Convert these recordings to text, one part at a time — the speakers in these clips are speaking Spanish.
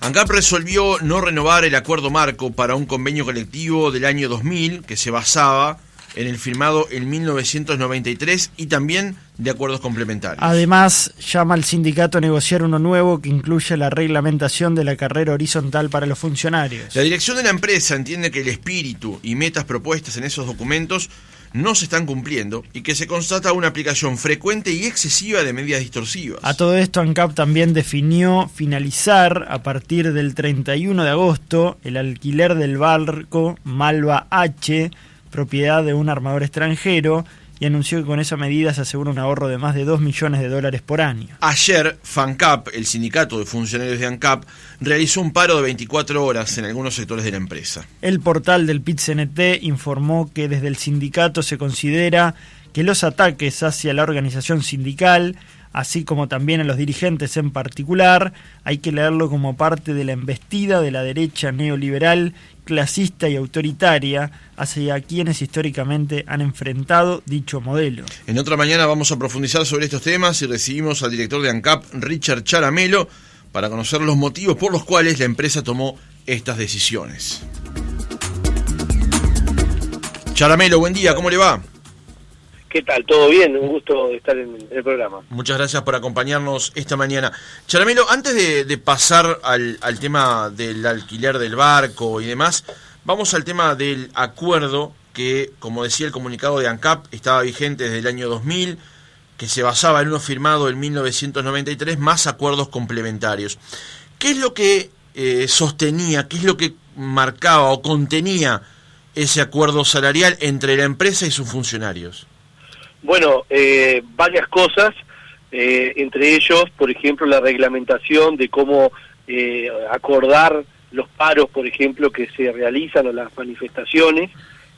ANCAP resolvió no renovar el acuerdo marco para un convenio colectivo del año 2000 que se basaba en el firmado en 1993 y también de acuerdos complementarios. Además, llama al sindicato a negociar uno nuevo que incluya la reglamentación de la carrera horizontal para los funcionarios. La dirección de la empresa entiende que el espíritu y metas propuestas en esos documentos no se están cumpliendo y que se constata una aplicación frecuente y excesiva de medidas distorsivas. A todo esto, ANCAP también definió finalizar a partir del 31 de agosto el alquiler del barco Malva H, propiedad de un armador extranjero, y anunció que con esa medida se asegura un ahorro de más de $2 millones por año. Ayer, FANCAP, el sindicato de funcionarios de ANCAP, realizó un paro de 24 horas en algunos sectores de la empresa. El portal del PIT-CNT informó que desde el sindicato se considera que los ataques hacia la organización sindical, así como también a los dirigentes en particular, hay que leerlo como parte de la embestida de la derecha neoliberal, clasista y autoritaria hacia quienes históricamente han enfrentado dicho modelo. En otra mañana vamos a profundizar sobre estos temas y recibimos al director de ANCAP, Richard Charamelo, para conocer los motivos por los cuales la empresa tomó estas decisiones. Charamelo, buen día, ¿cómo le va? ¿Qué tal? ¿Todo bien? Un gusto estar en el programa. Muchas gracias por acompañarnos esta mañana. Charamelo, antes de pasar al tema del alquiler del barco y demás, vamos al tema del acuerdo que, como decía el comunicado de ANCAP, estaba vigente desde el año 2000, que se basaba en uno firmado en 1993, más acuerdos complementarios. ¿Qué es lo que sostenía, qué es lo que marcaba o contenía ese acuerdo salarial entre la empresa y sus funcionarios? Bueno, varias cosas, entre ellos, por ejemplo, la reglamentación de cómo acordar los paros, por ejemplo, que se realizan o las manifestaciones.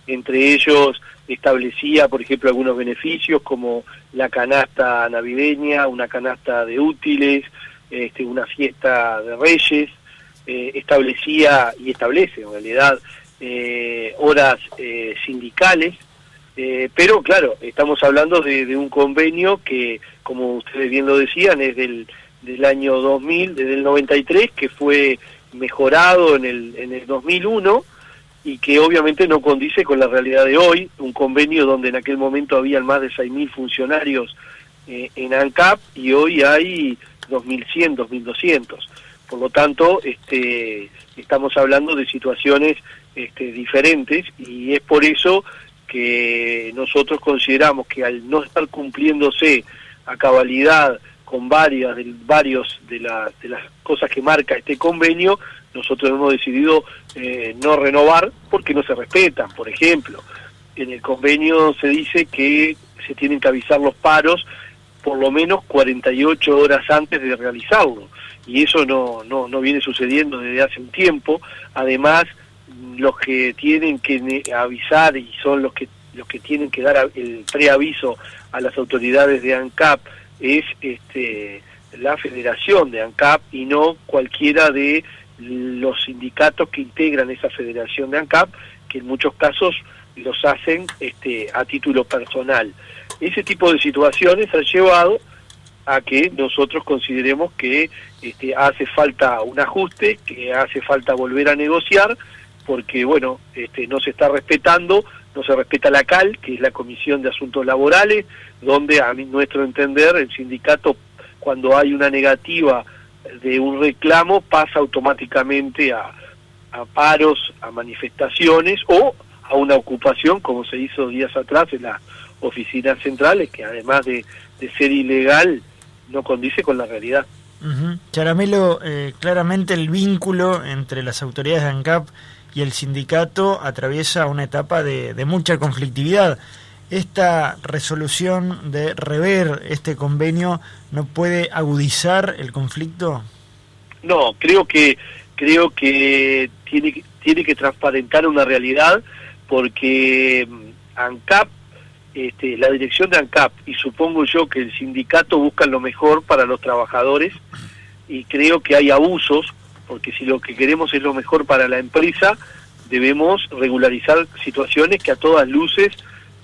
Entre ellos establecía, por ejemplo, algunos beneficios como la canasta navideña, una canasta de útiles, una fiesta de Reyes. Establecía y establece, en realidad, horas sindicales. Pero claro, estamos hablando de un convenio que, como ustedes bien lo decían, es del año 2000, desde el 93, que fue mejorado en el 2001 y que obviamente no condice con la realidad de hoy, un convenio donde en aquel momento habían más de 6.000 funcionarios en ANCAP y hoy hay 2.100, 2.200. Por lo tanto, estamos hablando de situaciones diferentes y es por eso que nosotros consideramos que al no estar cumpliéndose a cabalidad con varios de las cosas que marca este convenio, nosotros hemos decidido no renovar porque no se respetan. Por ejemplo, en el convenio se dice que se tienen que avisar los paros por lo menos 48 horas antes de realizarlo, y eso no viene sucediendo desde hace un tiempo. Además, los que tienen que avisar y son los que tienen que dar el preaviso a las autoridades de ANCAP es la federación de ANCAP y no cualquiera de los sindicatos que integran esa federación de ANCAP, que en muchos casos los hacen a título personal. Ese tipo de situaciones han llevado a que nosotros consideremos que hace falta un ajuste, que hace falta volver a negociar, porque bueno, no se está respetando, no se respeta la CAL, que es la Comisión de Asuntos Laborales, donde a nuestro entender el sindicato, cuando hay una negativa de un reclamo, pasa automáticamente a paros, a manifestaciones o a una ocupación, como se hizo días atrás en las oficinas centrales, que además de ser ilegal, no condice con la realidad. Charamelo, claramente el vínculo entre las autoridades de ANCAP y el sindicato atraviesa una etapa de mucha conflictividad. ¿Esta resolución de rever este convenio no puede agudizar el conflicto? No, creo que tiene que transparentar una realidad, porque ANCAP, la dirección de ANCAP y supongo yo que el sindicato buscan lo mejor para los trabajadores, y creo que hay abusos, porque si lo que queremos es lo mejor para la empresa, debemos regularizar situaciones que a todas luces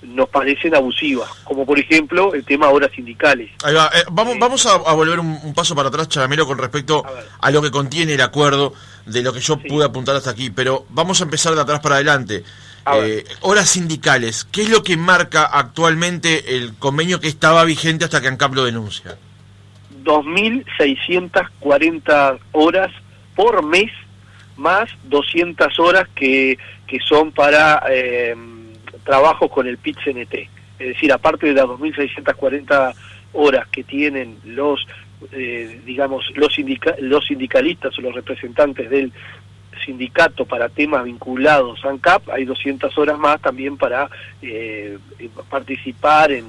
nos parecen abusivas, como por ejemplo el tema horas sindicales. Ahí va. Vamos a volver un paso para atrás, Charamelo, con respecto a lo que contiene el acuerdo, de lo que yo pude apuntar hasta aquí, pero vamos a empezar de atrás para adelante. Horas sindicales, ¿qué es lo que marca actualmente el convenio que estaba vigente hasta que ANCAP lo denuncia? 2.640 horas por mes, más 200 horas que son para trabajos con el PIT-CNT. Es decir, aparte de las 2.640 horas que tienen los sindicalistas o los representantes del sindicato para temas vinculados a ANCAP, hay 200 horas más también para participar en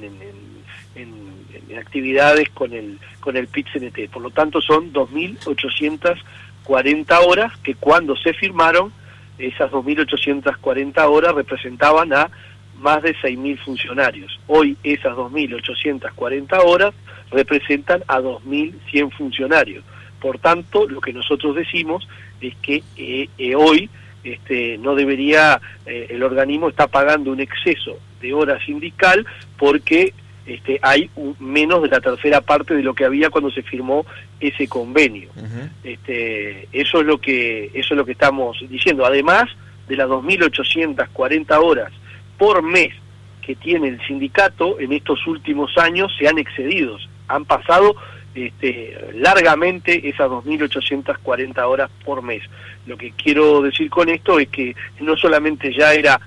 actividades con el PIT-CNT. Por lo tanto, son 2.840 horas que cuando se firmaron, esas 2.840 horas representaban a más de 6.000 funcionarios. Hoy esas 2.840 horas representan a 2.100 funcionarios. Por tanto, lo que nosotros decimos es que hoy no debería, el organismo está pagando un exceso de hora sindical porque hay menos de la tercera parte de lo que había cuando se firmó ese convenio. Eso es lo que estamos diciendo. Además de las 2.840 horas por mes que tiene el sindicato, en estos últimos años se han excedido, han pasado largamente esas 2.840 horas por mes. Lo que quiero decir con esto es que no solamente ya era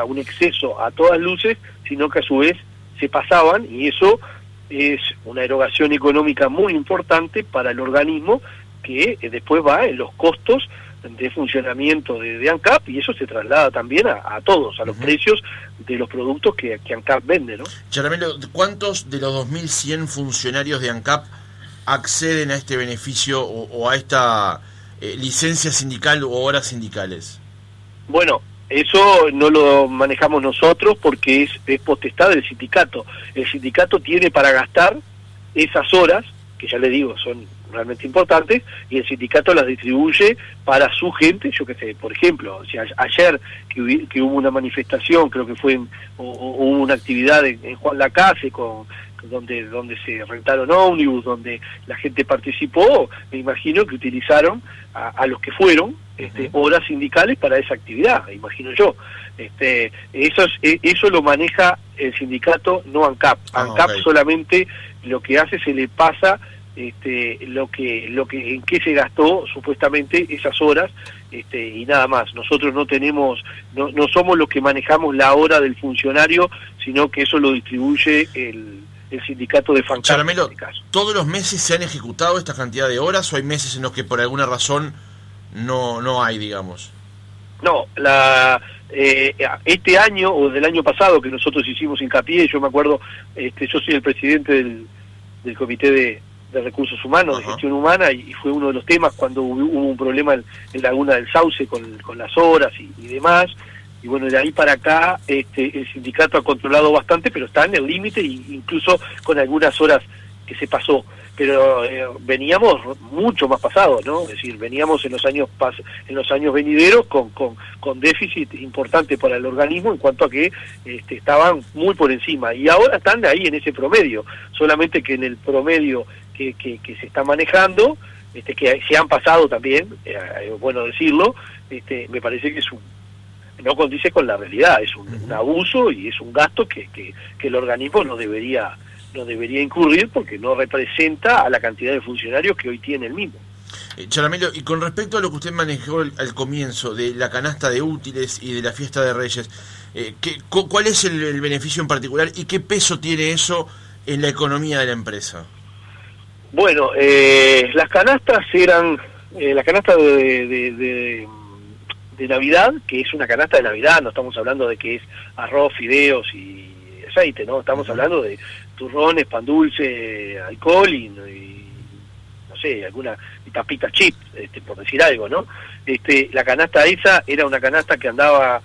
un exceso a todas luces, sino que a su vez se pasaban, y eso es una erogación económica muy importante para el organismo, que después va en los costos de funcionamiento de ANCAP, y eso se traslada también a todos, a los precios de los productos que ANCAP vende, ¿no? Charamelo, ¿cuántos de los 2.100 funcionarios de ANCAP acceden a este beneficio o a esta licencia sindical o horas sindicales? Bueno, eso no lo manejamos nosotros porque es potestad del sindicato. El sindicato tiene para gastar esas horas, que ya le digo, son realmente importantes, y el sindicato las distribuye para su gente. Yo qué sé, por ejemplo, si ayer que hubo una manifestación, creo que fue hubo una actividad en Juan Lacase donde se rentaron ómnibus, donde la gente participó, me imagino que utilizaron a los que fueron horas sindicales para esa actividad, me imagino yo. Eso lo maneja el sindicato, no ANCAP. ANCAP solamente lo que hace, se le pasa en qué se gastó supuestamente esas horas, y nada más. Nosotros no somos los que manejamos la hora del funcionario, sino que eso lo distribuye el sindicato de FANCAP. Charamelo, en este caso. ¿todos los meses se han ejecutado esta cantidad de horas o hay meses en los que por alguna razón no hay, digamos? No, este año o del año pasado que nosotros hicimos hincapié, yo me acuerdo, yo soy el presidente del Comité de Recursos Humanos, de Gestión Humana, y fue uno de los temas cuando hubo un problema en Laguna del Sauce con las horas y demás. Y bueno, de ahí para acá el sindicato ha controlado bastante, pero está en el límite, incluso con algunas horas que se pasó. Pero veníamos mucho más pasados, ¿no? Es decir, veníamos en los años venideros con déficit importante para el organismo en cuanto a que estaban muy por encima. Y ahora están ahí en ese promedio, solamente que en el promedio que se está manejando, que se han pasado también, bueno decirlo, me parece que no condice con la realidad, es un abuso y es un gasto que el organismo no debería incurrir porque no representa a la cantidad de funcionarios que hoy tiene el mismo. Charamelo, y con respecto a lo que usted manejó al comienzo de la canasta de útiles y de la fiesta de Reyes, ¿cuál es el beneficio en particular y qué peso tiene eso en la economía de la empresa? Bueno, las canastas eran la canasta de Navidad, que es una canasta de Navidad, no estamos hablando de que es arroz, fideos y aceite, ¿no? Estamos hablando de turrones, pan dulce, alcohol y no sé, alguna tapita chip, por decir algo, ¿no? La canasta esa era una canasta que andaba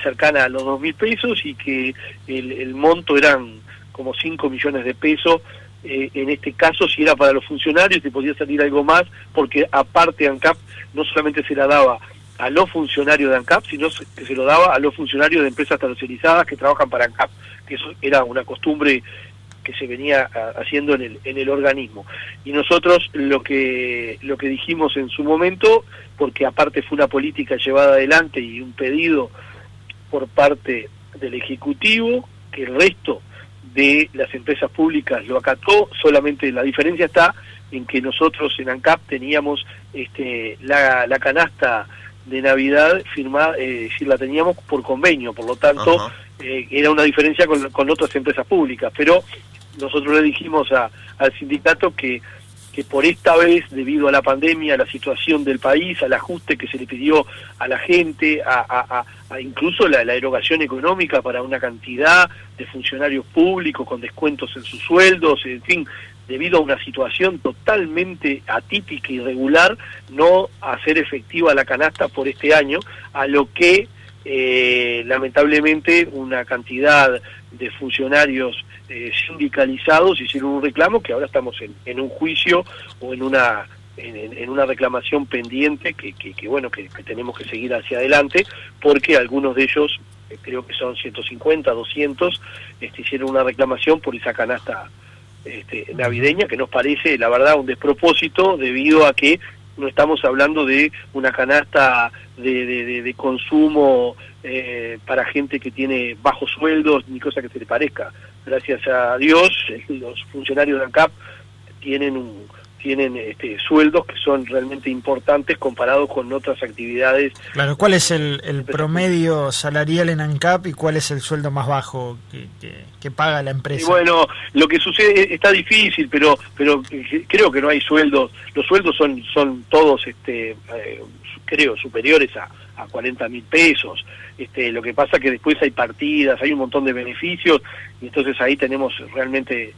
cercana a los 2.000 pesos y que el monto eran como 5 millones de pesos. En este caso, si era para los funcionarios, te podía salir algo más, porque aparte ANCAP no solamente se la daba a los funcionarios de ANCAP, sino que se lo daba a los funcionarios de empresas tercerizadas que trabajan para ANCAP, que eso era una costumbre que se venía haciendo en el organismo. Y nosotros lo que dijimos en su momento, porque aparte fue una política llevada adelante y un pedido por parte del Ejecutivo, que el resto de las empresas públicas lo acató, solamente la diferencia está en que nosotros en ANCAP teníamos la canasta de Navidad firmada, es decir, la teníamos por convenio, por lo tanto era una diferencia con otras empresas públicas, pero nosotros le dijimos al sindicato que por esta vez, debido a la pandemia, a la situación del país, al ajuste que se le pidió a la gente, a incluso la erogación económica para una cantidad de funcionarios públicos con descuentos en sus sueldos, en fin, debido a una situación totalmente atípica y irregular, no hacer efectiva la canasta por este año, a lo que lamentablemente una cantidad de funcionarios sindicalizados hicieron un reclamo que ahora estamos en un juicio o en una reclamación pendiente que tenemos que seguir hacia adelante, porque algunos de ellos, creo que son 150, 200, hicieron una reclamación por esa canasta navideña, que nos parece, la verdad, un despropósito, debido a que no estamos hablando de una canasta de consumo para gente que tiene bajos sueldos, ni cosa que se le parezca. Gracias a Dios, los funcionarios de ANCAP tienen sueldos que son realmente importantes comparados con otras actividades. Claro, ¿cuál es el promedio salarial en ANCAP y cuál es el sueldo más bajo que paga la empresa? Y bueno, lo que sucede está difícil, pero creo que no hay sueldos. Los sueldos son todos, creo, superiores a 40.000 pesos. Lo que pasa que después hay partidas, hay un montón de beneficios, y entonces ahí tenemos realmente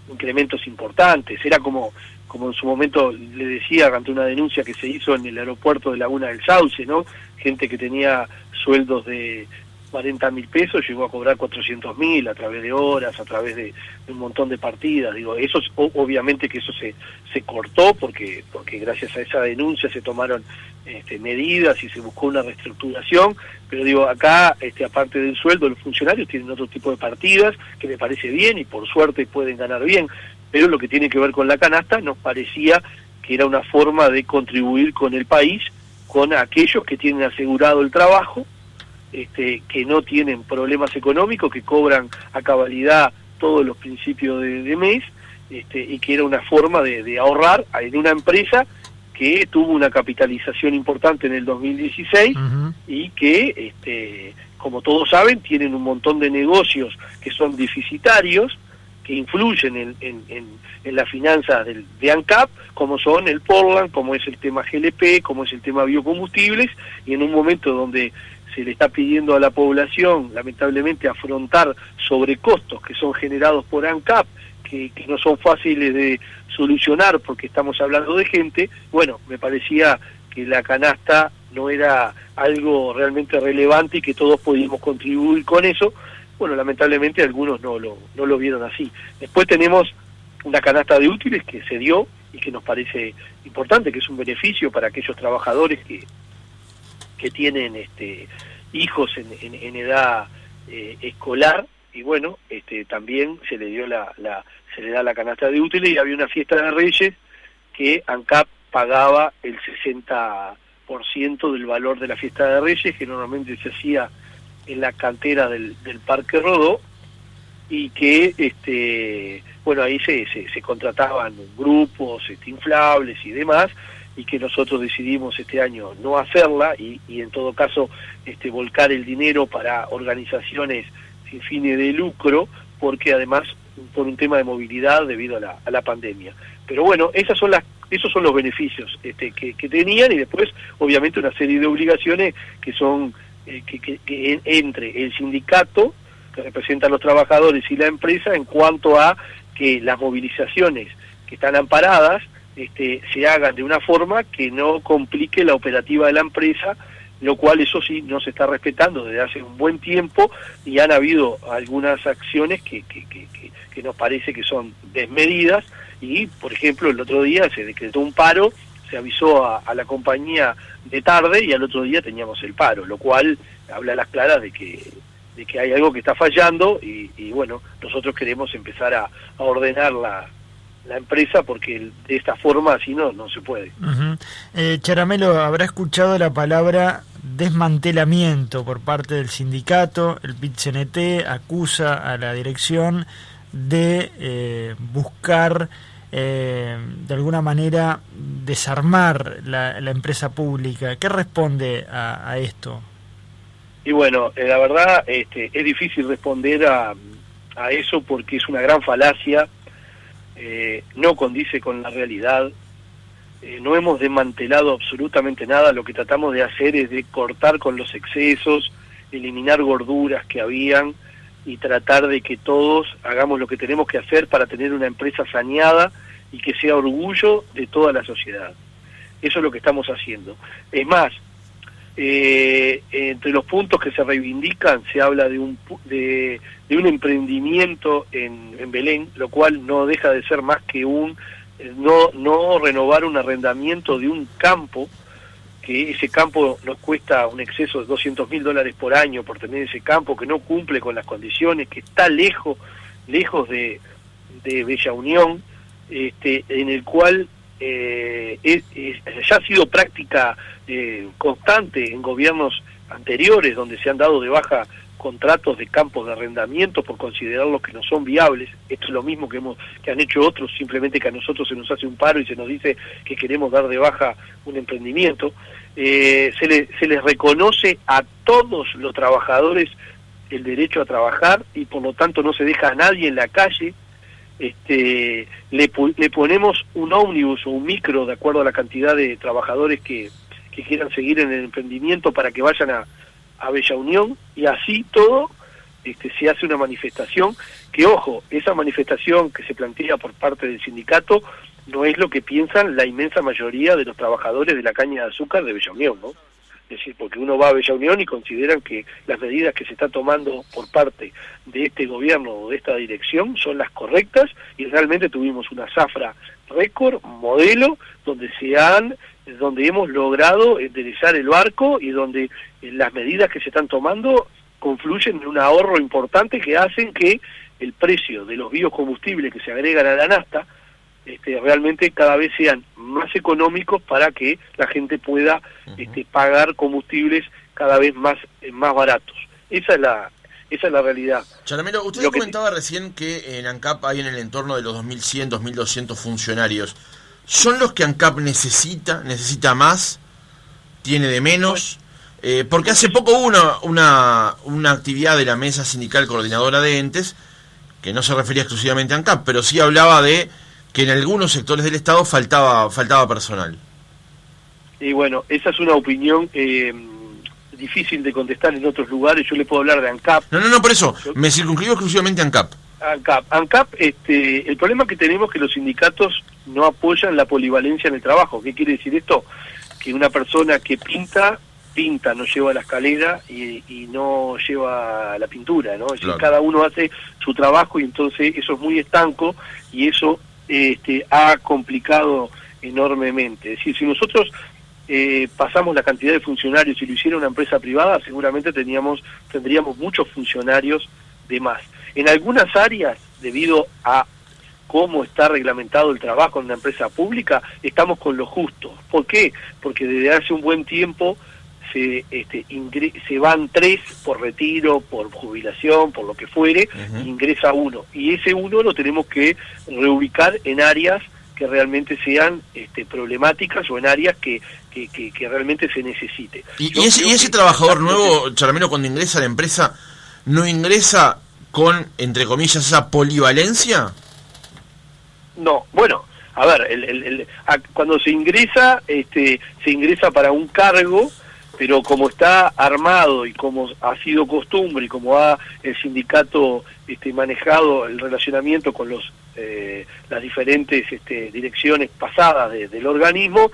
incrementos importantes. Era como en su momento le decía, ante una denuncia que se hizo en el aeropuerto de Laguna del Sauce, ¿no? Gente que tenía sueldos de 40.000 pesos llegó a cobrar 400.000 a través de horas, a través de un montón de partidas. Digo, eso obviamente que eso se cortó porque gracias a esa denuncia se tomaron medidas y se buscó una reestructuración, pero digo, acá aparte del sueldo, los funcionarios tienen otro tipo de partidas que me parece bien y por suerte pueden ganar bien, pero lo que tiene que ver con la canasta nos parecía que era una forma de contribuir con el país, con aquellos que tienen asegurado el trabajo, que no tienen problemas económicos, que cobran a cabalidad todos los principios de mes, y que era una forma de ahorrar en una empresa que tuvo una capitalización importante en el 2016 y que, como todos saben, tienen un montón de negocios que son deficitarios, que influyen en las finanzas de ANCAP, como son el Portland, como es el tema GLP, como es el tema biocombustibles, y en un momento donde se le está pidiendo a la población, lamentablemente, afrontar sobrecostos que son generados por ANCAP, que no son fáciles de solucionar porque estamos hablando de gente, bueno, me parecía que la canasta no era algo realmente relevante y que todos podíamos contribuir con eso. Bueno, lamentablemente algunos no lo vieron así. Después tenemos una canasta de útiles que se dio y que nos parece importante, que es un beneficio para aquellos trabajadores que tienen hijos en edad escolar, y bueno, también se le dio se le da la canasta de útiles, y había una fiesta de Reyes que ANCAP pagaba el 60% del valor de la fiesta de Reyes, que normalmente se hacía en la cantera del Parque Rodó, y que bueno, ahí se contrataban grupos inflables y demás, y que nosotros decidimos este año no hacerla y en todo caso volcar el dinero para organizaciones sin fines de lucro, porque además por un tema de movilidad debido a la pandemia. Pero bueno, esos son los beneficios que tenían, y después obviamente una serie de obligaciones que son que entre el sindicato, que representa a los trabajadores, y la empresa, en cuanto a que las movilizaciones que están amparadas se hagan de una forma que no complique la operativa de la empresa, lo cual eso sí no se está respetando desde hace un buen tiempo, y han habido algunas acciones que nos parece que son desmedidas, y por ejemplo el otro día se decretó un paro se avisó a la compañía de tarde y al otro día teníamos el paro, lo cual habla a las claras de que hay algo que está fallando y bueno, nosotros queremos empezar a ordenar la empresa porque de esta forma así no se puede. Charamelo, habrá escuchado la palabra desmantelamiento por parte del sindicato. El PIT-CNT acusa a la dirección de buscar de alguna manera desarmar la empresa pública. ¿Qué responde a esto? Y bueno, la verdad es difícil responder a eso porque es una gran falacia. No condice con la realidad, no hemos desmantelado absolutamente nada, lo que tratamos de hacer es de cortar con los excesos, eliminar gorduras que habían y tratar de que todos hagamos lo que tenemos que hacer para tener una empresa saneada y que sea orgullo de toda la sociedad. Eso es lo que estamos haciendo. Es más, entre los puntos que se reivindican se habla de un emprendimiento en Belén, lo cual no deja de ser más que no renovar un arrendamiento de un campo, que ese campo nos cuesta un exceso de $200.000 por año por tener ese campo, que no cumple con las condiciones, que está lejos de Bella Unión, en el cual ya ha sido práctica constante en gobiernos anteriores, donde se han dado de baja contratos de campos de arrendamiento por considerarlos que no son viables. Esto es lo mismo que han hecho otros, simplemente que a nosotros se nos hace un paro y se nos dice que queremos dar de baja un emprendimiento. Se les reconoce a todos los trabajadores el derecho a trabajar y por lo tanto no se deja a nadie en la calle. Le ponemos un ómnibus o un micro de acuerdo a la cantidad de trabajadores que quieran seguir en el emprendimiento para que vayan a Bella Unión, y así todo se hace una manifestación que, ojo, esa manifestación que se plantea por parte del sindicato no es lo que piensan la inmensa mayoría de los trabajadores de la caña de azúcar de Bella Unión, ¿no? Es decir, porque uno va a Bella Unión y consideran que las medidas que se están tomando por parte de este gobierno o de esta dirección son las correctas, y realmente tuvimos una zafra récord, modelo, donde hemos logrado enderezar el barco y donde las medidas que se están tomando confluyen en un ahorro importante que hacen que el precio de los biocombustibles que se agregan a la nafta realmente cada vez sean más económicos para que la gente pueda pagar combustibles cada vez más baratos. Esa es la realidad. Charamelo, usted comentaba recién que en ANCAP hay en el entorno de los 2.100, 2.200 funcionarios. ¿Son los que ANCAP necesita más, tiene de menos? Porque hace poco hubo una actividad de la Mesa Sindical Coordinadora de Entes, que no se refería exclusivamente a ANCAP, pero sí hablaba de que en algunos sectores del Estado faltaba personal. Y bueno, esa es una opinión difícil de contestar en otros lugares. Yo le puedo hablar de ANCAP. No, por eso, me circunscribo exclusivamente a ANCAP. ANCAP, el problema que tenemos es que los sindicatos no apoyan la polivalencia en el trabajo. ¿Qué quiere decir esto? Que una persona que pinta, no lleva la escalera y no lleva la pintura, ¿no? Es decir, cada uno hace su trabajo y entonces eso es muy estanco y eso ha complicado enormemente. Es decir, si nosotros pasamos la cantidad de funcionarios y lo hiciera una empresa privada, seguramente tendríamos muchos funcionarios de más. En algunas áreas, debido a cómo está reglamentado el trabajo en una empresa pública, estamos con lo justo. ¿Por qué? Porque desde hace un buen tiempo se van 3 por retiro, por jubilación, por lo que fuere, ingresa 1. Y ese 1 lo tenemos que reubicar en áreas que realmente sean problemáticas o en áreas que realmente se necesite. ¿Y ese trabajador nuevo, Charamelo, cuando ingresa a la empresa, no ingresa con, entre comillas, esa polivalencia? No, bueno, a ver, cuando se ingresa para un cargo, pero como está armado y como ha sido costumbre y como ha el sindicato manejado el relacionamiento con las diferentes direcciones pasadas del organismo,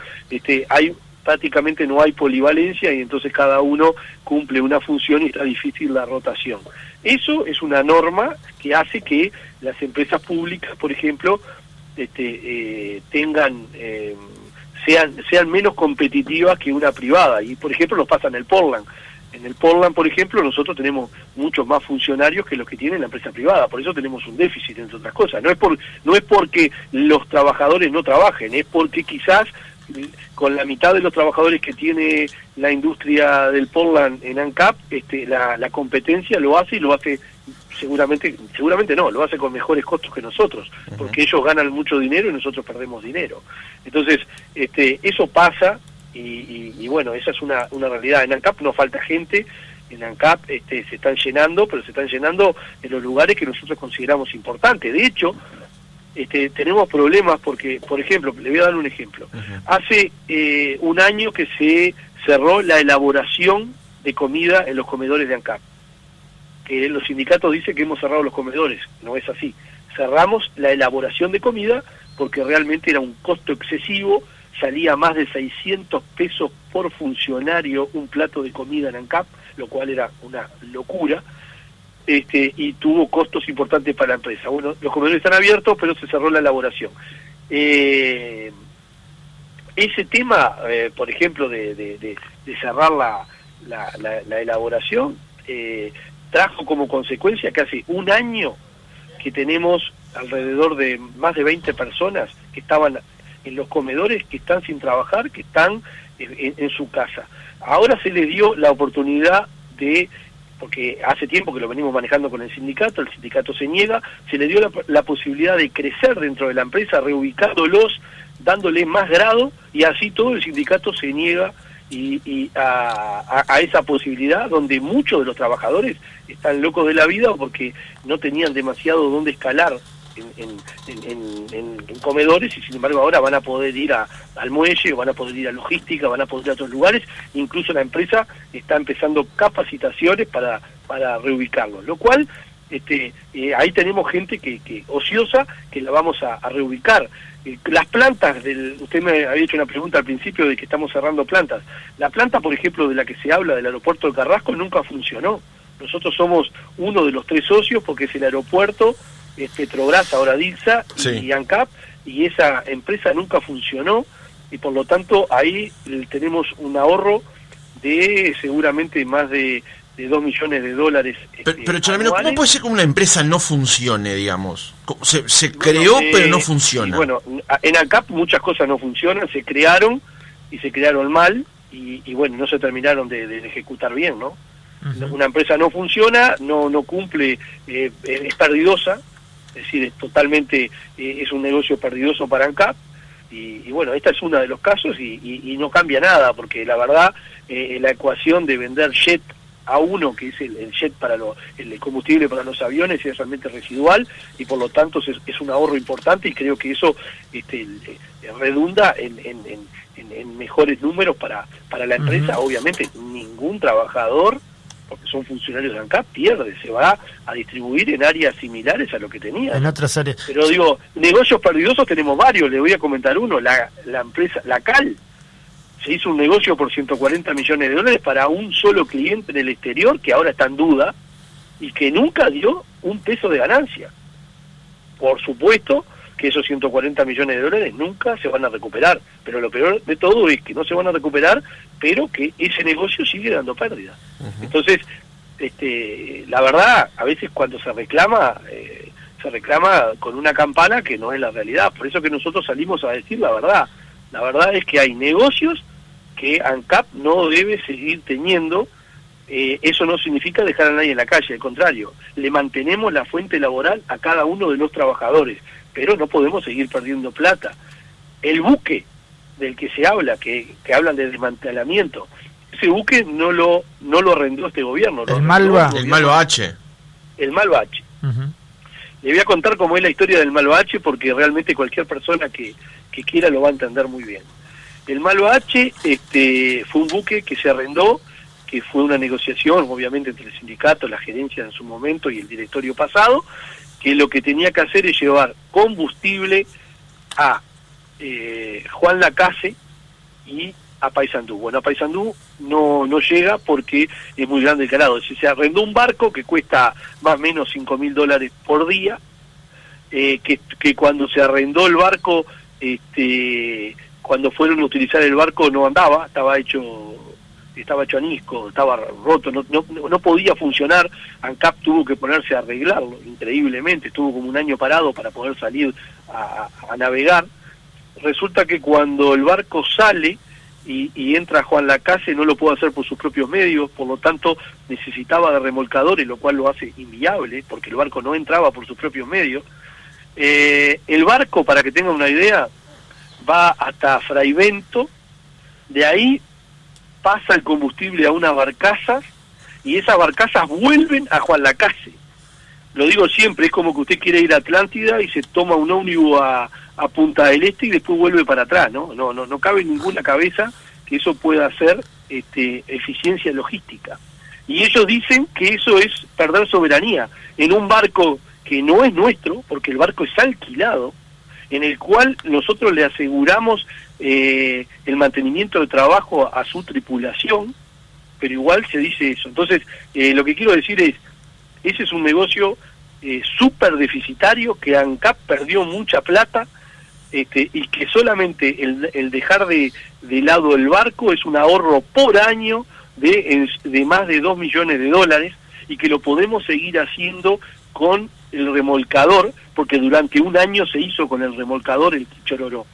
prácticamente no hay polivalencia y entonces cada uno cumple una función y está difícil la rotación. Eso es una norma que hace que las empresas públicas, por ejemplo, sean menos competitivas que una privada. Y por ejemplo nos pasa en el Portland. En el Portland, por ejemplo, nosotros tenemos muchos más funcionarios que los que tiene la empresa privada, por eso tenemos un déficit, entre otras cosas. No es porque los trabajadores no trabajen, es porque quizás con la mitad de los trabajadores que tiene la industria del Portland en ANCAP, la competencia lo hace, y lo hace seguramente no, lo hace con mejores costos que nosotros, porque ellos ganan mucho dinero y nosotros perdemos dinero. Entonces, eso pasa. Y bueno, esa es una realidad. En ANCAP no falta gente, en ANCAP se están llenando, pero se están llenando en los lugares que nosotros consideramos importantes. De hecho, tenemos problemas porque, por ejemplo, le voy a dar un ejemplo. Hace un año que se cerró la elaboración de comida en los comedores de ANCAP. Los sindicatos dicen que hemos cerrado los comedores, no es así. Cerramos la elaboración de comida porque realmente era un costo excesivo. Salía más de 600 pesos por funcionario un plato de comida en ANCAP, lo cual era una locura, y tuvo costos importantes para la empresa. Bueno, los comedores están abiertos, pero se cerró la elaboración. Ese tema, por ejemplo, de cerrar la elaboración, trajo como consecuencia que hace un año que tenemos alrededor de más de 20 personas que estaban en los comedores, que están sin trabajar, que están en su casa. Ahora se les dio la oportunidad porque hace tiempo que lo venimos manejando con el sindicato se niega, se les dio la posibilidad de crecer dentro de la empresa, reubicándolos, dándole más grado, y así todo el sindicato se niega a esa posibilidad, donde muchos de los trabajadores están locos de la vida porque no tenían demasiado dónde escalar en comedores, y sin embargo ahora van a poder ir al muelle, van a poder ir a logística, van a poder ir a otros lugares. Incluso la empresa está empezando capacitaciones para reubicarlos, lo cual ahí tenemos gente que ociosa, que la vamos a reubicar. Las plantas, usted me había hecho una pregunta al principio de que estamos cerrando plantas. La planta, por ejemplo, de la que se habla del aeropuerto de Carrasco, nunca funcionó. Nosotros somos uno de los 3 socios porque es el aeropuerto, Petrobras, ahora DILSA y ANCAP, y esa empresa nunca funcionó, y por lo tanto ahí tenemos un ahorro de seguramente más de $2 millones. Pero Charamelo, ¿cómo puede ser que una empresa no funcione, digamos? Se creó, pero no funciona. Bueno, en ANCAP muchas cosas no funcionan, se crearon y se crearon mal, y bueno, no se terminaron de ejecutar bien, ¿no? Una empresa no funciona, no cumple, es perdidosa, es decir, es un negocio perdidoso para ANCAP, y bueno, esta es uno de los casos, y no cambia nada, porque la verdad, la ecuación de vender jet a uno, que es el jet para el combustible para los aviones, es realmente residual, y por lo tanto es un ahorro importante, y creo que eso redunda en mejores números para la empresa. Obviamente ningún trabajador, porque son funcionarios de ANCAP, pierde, se va a distribuir en áreas similares a lo que tenía. En otras áreas. Pero digo, negocios perdidosos tenemos varios, le voy a comentar uno, la empresa, la CAL, se hizo un negocio por $140 millones para un solo cliente en el exterior, que ahora está en duda, y que nunca dio un peso de ganancia. Por supuesto que esos $140 millones nunca se van a recuperar, pero lo peor de todo es que no se van a recuperar, pero que ese negocio sigue dando pérdida. Entonces, la verdad, a veces cuando se reclama con una campana que no es la realidad. Por eso que nosotros salimos a decir la verdad. La verdad es que hay negocios que ANCAP no debe seguir teniendo. Eso no significa dejar a nadie en la calle, al contrario, le mantenemos la fuente laboral a cada uno de los trabajadores, pero no podemos seguir perdiendo plata. El buque del que se habla, que hablan de desmantelamiento, ese buque no lo arrendó este gobierno. El Malva. El Malva H. El Malva H. Le voy a contar cómo es la historia del Malva H, porque realmente cualquier persona que quiera lo va a entender muy bien. El Malva H fue un buque que se arrendó, que fue una negociación, obviamente, entre el sindicato, la gerencia en su momento y el directorio pasado, que lo que tenía que hacer es llevar combustible a Juan Lacase y a Paysandú. Bueno, a Paysandú no llega porque es muy grande el calado. Se arrendó un barco que cuesta más o menos $5.000 por día, que cuando se arrendó el barco cuando fueron a utilizar el barco no andaba, estaba hecho añisco, estaba roto, no podía funcionar. ANCAP tuvo que ponerse a arreglarlo, increíblemente, estuvo como un año parado para poder salir a navegar. Resulta que cuando el barco sale y entra Juan Lacase, no lo puede hacer por sus propios medios, por lo tanto necesitaba de remolcadores, lo cual lo hace inviable, porque el barco no entraba por sus propios medios. El barco, para que tengan una idea, va hasta Fraivento, de ahí pasa el combustible a unas barcazas, y esas barcazas vuelven a Juan Lacase. Lo digo siempre, es como que usted quiere ir a Atlántida y se toma un ómnibus a Punta del Este y después vuelve para atrás, ¿no? No cabe en ninguna cabeza que eso pueda ser eficiencia logística. Y ellos dicen que eso es perder soberanía en un barco que no es nuestro, porque el barco es alquilado, en el cual nosotros le aseguramos el mantenimiento de trabajo a su tripulación, pero igual se dice eso. Entonces, lo que quiero decir es, ese es un negocio súper deficitario, que ANCAP perdió mucha plata, y que solamente el dejar de lado el barco es un ahorro por año de más de $2 millones, y que lo podemos seguir haciendo con el remolcador, porque durante un año se hizo con el remolcador el Quichororó.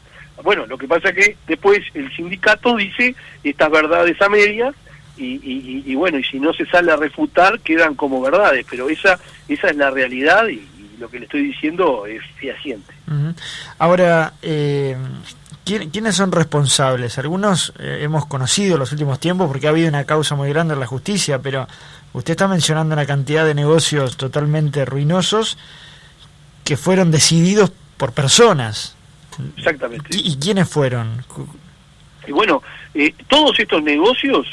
Bueno, lo que pasa es que después el sindicato dice estas verdades a medias, y bueno, y si no se sale a refutar, quedan como verdades, pero esa es la realidad, y lo que le estoy diciendo es fehaciente. Uh-huh. Ahora, ¿quiénes son responsables? Algunos hemos conocido en los últimos tiempos, porque ha habido una causa muy grande en la justicia, pero usted está mencionando una cantidad de negocios totalmente ruinosos que fueron decididos por personas. Exactamente. ¿Y quiénes fueron? Y bueno, todos estos negocios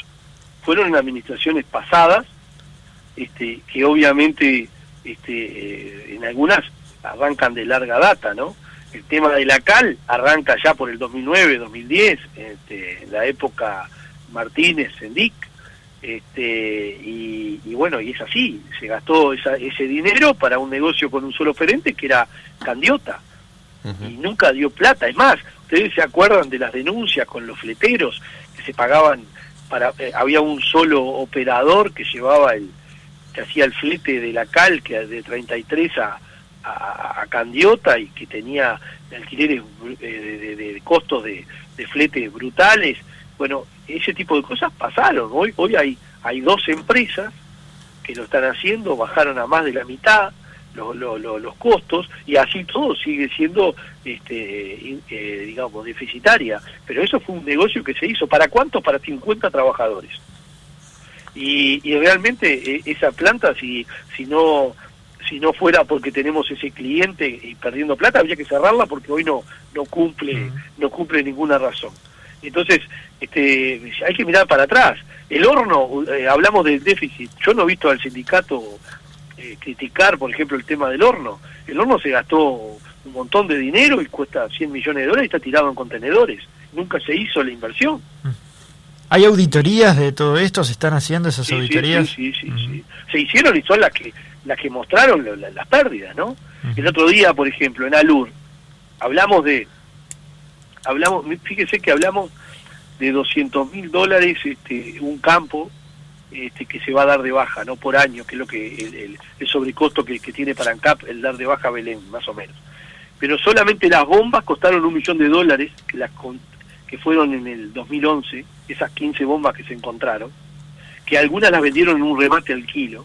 fueron en administraciones pasadas, que obviamente en algunas arrancan de larga data, ¿no? El tema de la cal arranca ya por el 2009, 2010, en la época Martínez, Sendic, y bueno, y es así, se gastó ese dinero para un negocio con un solo oferente, que era Candiota, uh-huh. Y nunca dio plata. Es más, ustedes se acuerdan de las denuncias con los fleteros, que se pagaban había un solo operador que llevaba que hacía el flete de la cal, que de 33 a Candiota, y que tenía alquileres de costos de flete brutales. Bueno, ese tipo de cosas pasaron. Hoy hay 2 empresas que lo están haciendo, bajaron a más de la mitad los costos, y así todo sigue siendo digamos deficitaria, pero eso fue un negocio que se hizo. ¿Para cuántos? Para 50 trabajadores, y realmente esa planta, si no fuera porque tenemos ese cliente y perdiendo plata, habría que cerrarla, porque hoy no cumple ninguna razón. Entonces hay que mirar para atrás. El horno, hablamos del déficit, yo no he visto al sindicato criticar, por ejemplo, el tema del horno. El horno se gastó un montón de dinero y cuesta $100 millones y está tirado en contenedores. Nunca se hizo la inversión. ¿Hay auditorías de todo esto? ¿Se están haciendo esas auditorías? Sí. Se hicieron, y son las que mostraron las pérdidas, ¿no? El otro día, por ejemplo, en Alur, fíjese que hablamos de $200.000, un campo que se va a dar de baja, ¿no? Por año, que es lo que el sobrecosto que tiene para ANCAP el dar de baja a Belén, más o menos. Pero solamente las bombas costaron $1 millón, que fueron en el 2011, esas 15 bombas que se encontraron, que algunas las vendieron en un remate al kilo,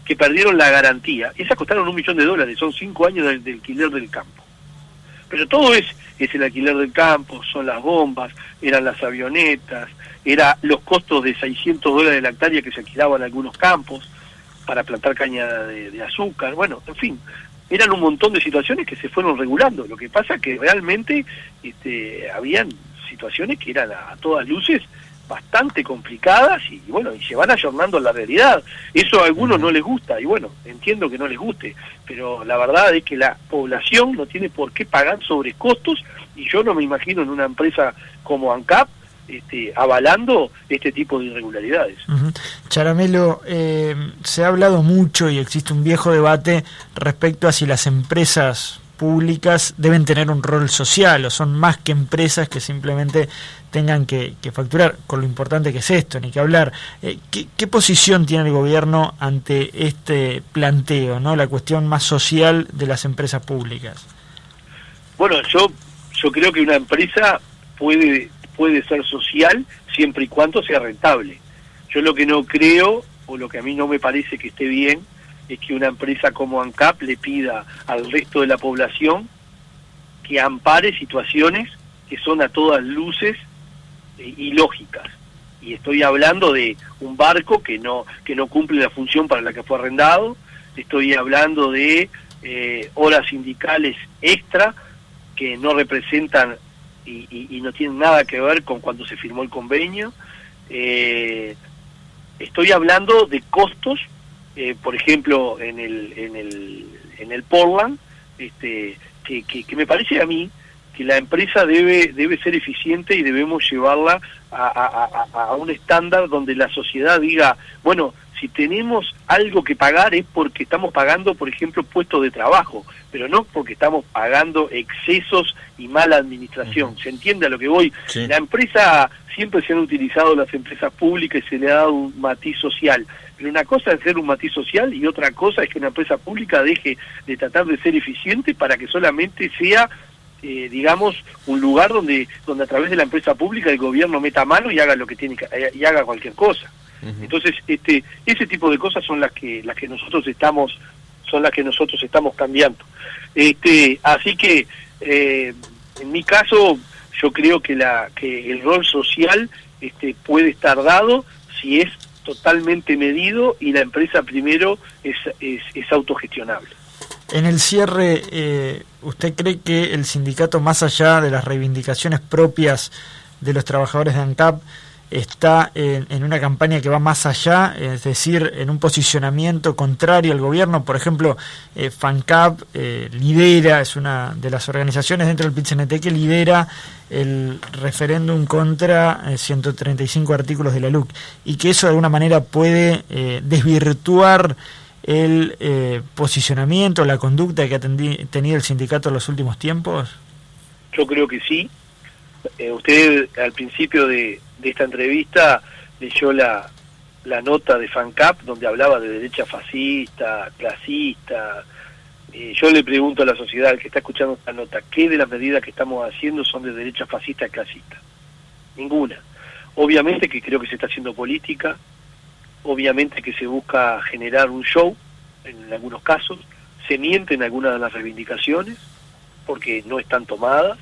que perdieron la garantía. Esas costaron $1 millón, son 5 años de alquiler del campo. Pero todo es el alquiler del campo, son las bombas, eran las avionetas, era los costos de $600 la hectárea que se alquilaban en algunos campos para plantar caña de azúcar. Bueno, en fin, eran un montón de situaciones que se fueron regulando. Lo que pasa es que realmente habían situaciones que eran a todas luces bastante complicadas, y bueno, y se van ayornando a la realidad. Eso a algunos no les gusta, y bueno, entiendo que no les guste, pero la verdad es que la población no tiene por qué pagar sobrecostos, y yo no me imagino en una empresa como ANCAP avalando este tipo de irregularidades. Uh-huh. Charamelo, se ha hablado mucho y existe un viejo debate respecto a si las empresas públicas deben tener un rol social, o son más que empresas que simplemente tengan que facturar, con lo importante que es esto, ni que hablar. ¿Qué posición tiene el gobierno ante este planteo, ¿no? La cuestión más social de las empresas públicas? Bueno, yo creo que una empresa puede ser social siempre y cuando sea rentable. Yo lo que no creo, o lo que a mí no me parece que esté bien, es que una empresa como ANCAP le pida al resto de la población que ampare situaciones que son a todas luces ilógicas. Y estoy hablando de un barco que no cumple la función para la que fue arrendado, estoy hablando de horas sindicales extra que no representan y no tienen nada que ver con cuando se firmó el convenio. Estoy hablando de costos, por ejemplo, en el Portland, que me parece a mí que la empresa debe ser eficiente y debemos llevarla a un estándar donde la sociedad diga, bueno, si tenemos algo que pagar es porque estamos pagando, por ejemplo, puestos de trabajo, pero no porque estamos pagando excesos y mala administración. ¿Se entiende a lo que voy? Sí. La empresa, siempre se han utilizado las empresas públicas y se le ha dado un matiz social, pero una cosa es ser un matiz social y otra cosa es que una empresa pública deje de tratar de ser eficiente para que solamente sea digamos, un lugar donde a través de la empresa pública el gobierno meta mano y haga lo que tiene que, y haga cualquier cosa. Entonces, ese tipo de cosas son las que nosotros estamos cambiando. Así que en mi caso yo creo que el rol social puede estar dado si es totalmente medido y la empresa primero es autogestionable. En el cierre, ¿usted cree que el sindicato, más allá de las reivindicaciones propias de los trabajadores de ANCAP, está en una campaña que va más allá, es decir, en un posicionamiento contrario al gobierno? Por ejemplo, FANCAP lidera, es una de las organizaciones dentro del PIT-CNT que lidera el referéndum contra 135 artículos de la LUC, y que eso de alguna manera puede desvirtuar el posicionamiento, la conducta que ha tenido el sindicato en los últimos tiempos. Yo creo que sí. Usted al principio de esta entrevista leyó la nota de FANCAP donde hablaba de derecha fascista, clasista. Yo le pregunto a la sociedad, al que está escuchando esta nota, ¿qué de las medidas que estamos haciendo son de derecha fascista y clasista? Ninguna. Obviamente que creo que se está haciendo política, obviamente que se busca generar un show en algunos casos, se miente en algunas de las reivindicaciones porque no están tomadas,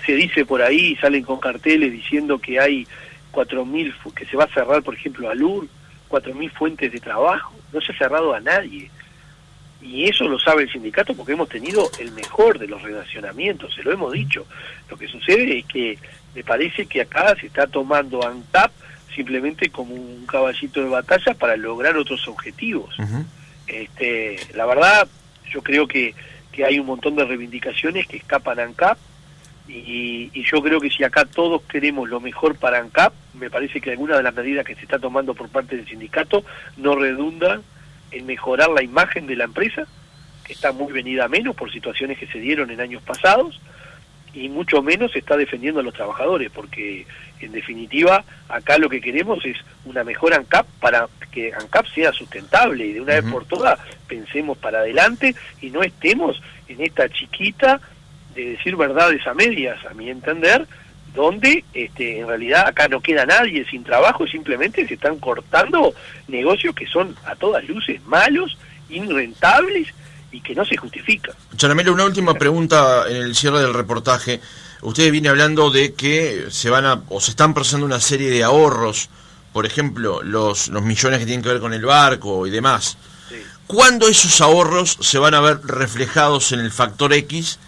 se dice por ahí, salen con carteles diciendo que hay 4.000, que se va a cerrar, por ejemplo, ALUR, 4.000 fuentes de trabajo. No se ha cerrado a nadie. Y eso lo sabe el sindicato porque hemos tenido el mejor de los relacionamientos, se lo hemos dicho. Lo que sucede es que me parece que acá se está tomando ANCAP simplemente como un caballito de batalla para lograr otros objetivos. La verdad, yo creo que hay un montón de reivindicaciones que escapan a ANCAP, y yo creo que si acá todos queremos lo mejor para ANCAP, me parece que alguna de las medidas que se está tomando por parte del sindicato no redundan en mejorar la imagen de la empresa, que está muy venida a menos por situaciones que se dieron en años pasados, y mucho menos está defendiendo a los trabajadores, porque en definitiva acá lo que queremos es una mejor ANCAP para que ANCAP sea sustentable y de una vez por todas pensemos para adelante y no estemos en esta chiquita de decir verdades a medias, a mi entender, donde en realidad acá no queda nadie sin trabajo, simplemente se están cortando negocios que son a todas luces malos, irrentables y que no se justifica. Charamelo, una última pregunta en el cierre del reportaje. Usted viene hablando de que se están procesando una serie de ahorros, por ejemplo, los millones que tienen que ver con el barco y demás. Sí. ¿Cuándo esos ahorros se van a ver reflejados en el factor X,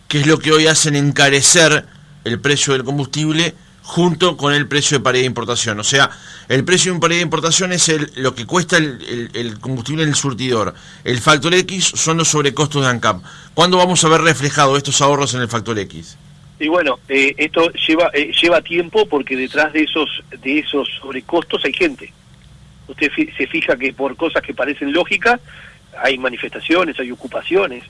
que es lo que hoy hacen encarecer el precio del combustible junto con el precio de paridad de importación? O sea, el precio de paridad de importación es lo que cuesta el combustible en el surtidor. El factor X son los sobrecostos de ANCAP. ¿Cuándo vamos a ver reflejados estos ahorros en el factor X? Y bueno, esto lleva tiempo porque detrás de esos sobrecostos hay gente. Usted se fija que por cosas que parecen lógicas hay manifestaciones, hay ocupaciones.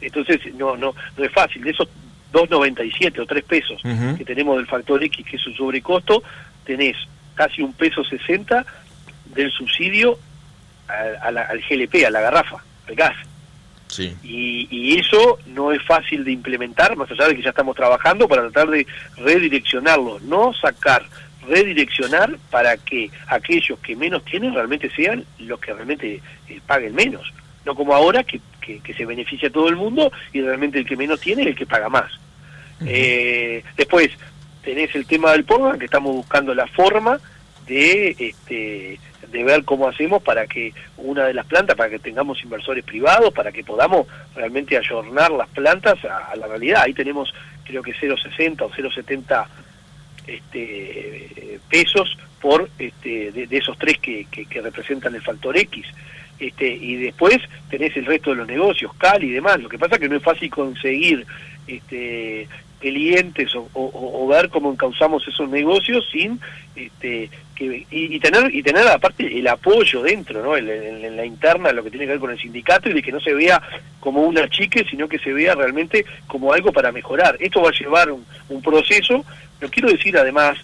Entonces no es fácil. De esos 2,97 o 3 pesos que tenemos del factor X, que es un sobrecosto, tenés casi $1.60 del subsidio al GLP, a la garrafa, al gas. Sí. Y eso no es fácil de implementar, más allá de que ya estamos trabajando para tratar de redireccionarlo, no sacar, redireccionar para que aquellos que menos tienen realmente sean los que realmente paguen menos, no como ahora que se beneficia a todo el mundo y realmente el que menos tiene es el que paga más. Después tenés el tema del porno, que estamos buscando la forma de ver cómo hacemos para que una de las plantas, para que tengamos inversores privados, para que podamos realmente ayornar las plantas a la realidad. Ahí tenemos creo que 0,60 o 0,70 pesos por de esos 3 que representan el factor X. Y después tenés el resto de los negocios, Cal y demás. Lo que pasa es que no es fácil conseguir clientes o ver cómo encauzamos esos negocios sin tener aparte el apoyo dentro, ¿no? En la interna, lo que tiene que ver con el sindicato, y de que no se vea como un achique, sino que se vea realmente como algo para mejorar. Esto va a llevar un proceso, pero quiero decir además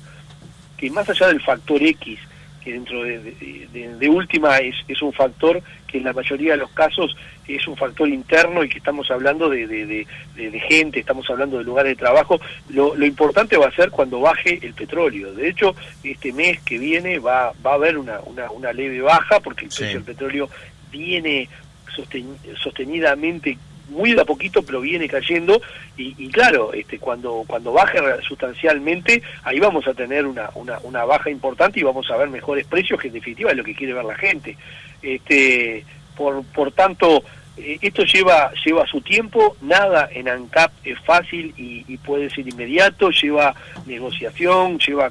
que más allá del factor X, que dentro de última es un factor que en la mayoría de los casos es un factor interno y que estamos hablando de gente, estamos hablando de lugares de trabajo. Lo importante va a ser cuando baje el petróleo. De hecho, este mes que viene va a haber una leve baja, porque el precio del petróleo viene sostenidamente muy de a poquito, pero viene cayendo, y claro, cuando baje sustancialmente, ahí vamos a tener una baja importante y vamos a ver mejores precios, que en definitiva es lo que quiere ver la gente. Por tanto, esto lleva su tiempo. Nada en ANCAP es fácil y puede ser inmediato, lleva negociación, lleva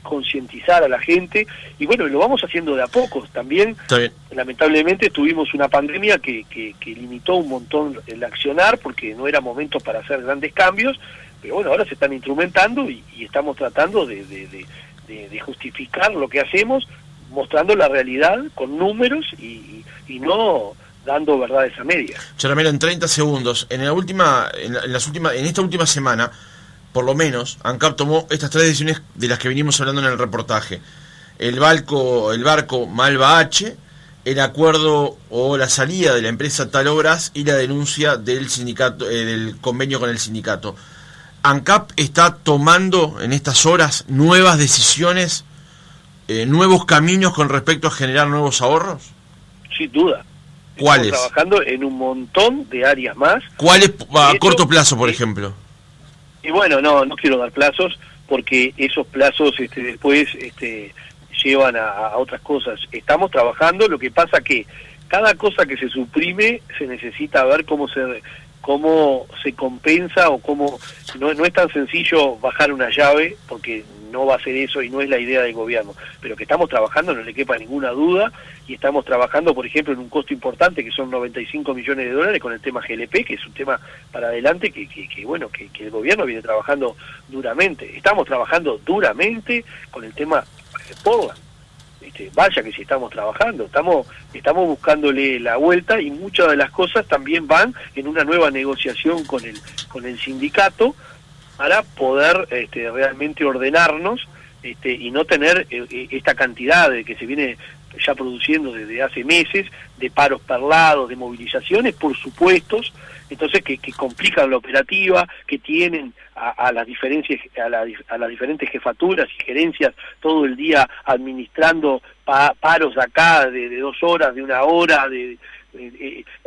concientizar a la gente, y bueno, lo vamos haciendo de a poco. También lamentablemente tuvimos una pandemia que limitó un montón el accionar, porque no era momento para hacer grandes cambios, pero bueno, ahora se están instrumentando y estamos tratando de justificar lo que hacemos, mostrando la realidad con números y no dando verdades a medias. Charamelo, en 30 segundos, en esta última semana, por lo menos, ANCAP tomó estas 3 decisiones de las que venimos hablando en el reportaje: el barco Malva H, el acuerdo o la salida de la empresa Talobras y la denuncia del sindicato, del convenio con el sindicato. ¿ANCAP está tomando en estas horas nuevas decisiones, nuevos caminos con respecto a generar nuevos ahorros? Sin duda. ¿Cuáles? Estamos trabajando en un montón de áreas más. ¿Cuáles a corto plazo, por ejemplo? Y bueno, no quiero dar plazos, porque esos plazos después llevan a otras cosas. Estamos trabajando, lo que pasa que cada cosa que se suprime se necesita ver cómo se compensa, o cómo no es tan sencillo bajar una llave, porque no va a ser eso y no es la idea del gobierno, pero que estamos trabajando, no le quepa ninguna duda, y estamos trabajando, por ejemplo, en un costo importante que son $95 millones con el tema GLP, que es un tema para adelante que el gobierno viene trabajando duramente. Estamos trabajando duramente con el tema Portland. Vaya que si estamos trabajando, estamos buscándole la vuelta, y muchas de las cosas también van en una nueva negociación con el sindicato, para poder realmente ordenarnos y no tener esta cantidad de que se viene ya produciendo desde hace meses, de paros perlados, de movilizaciones por supuestos, entonces que complican la operativa, que tienen a las diferentes jefaturas y gerencias todo el día administrando paros acá de 2 horas, de 1 hora,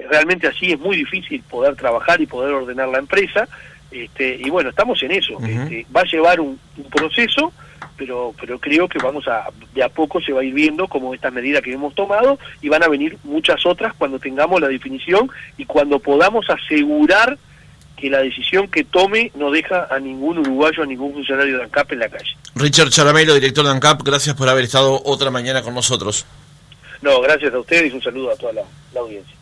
realmente así es muy difícil poder trabajar y poder ordenar la empresa. Y bueno, estamos en eso. Va a llevar un proceso, pero creo que de a poco se va a ir viendo como estas medidas que hemos tomado, y van a venir muchas otras cuando tengamos la definición y cuando podamos asegurar que la decisión que tome no deja a ningún uruguayo, a ningún funcionario de ANCAP en la calle. Richard Charamelo, director de ANCAP, gracias por haber estado otra mañana con nosotros. No, gracias a ustedes y un saludo a toda la audiencia.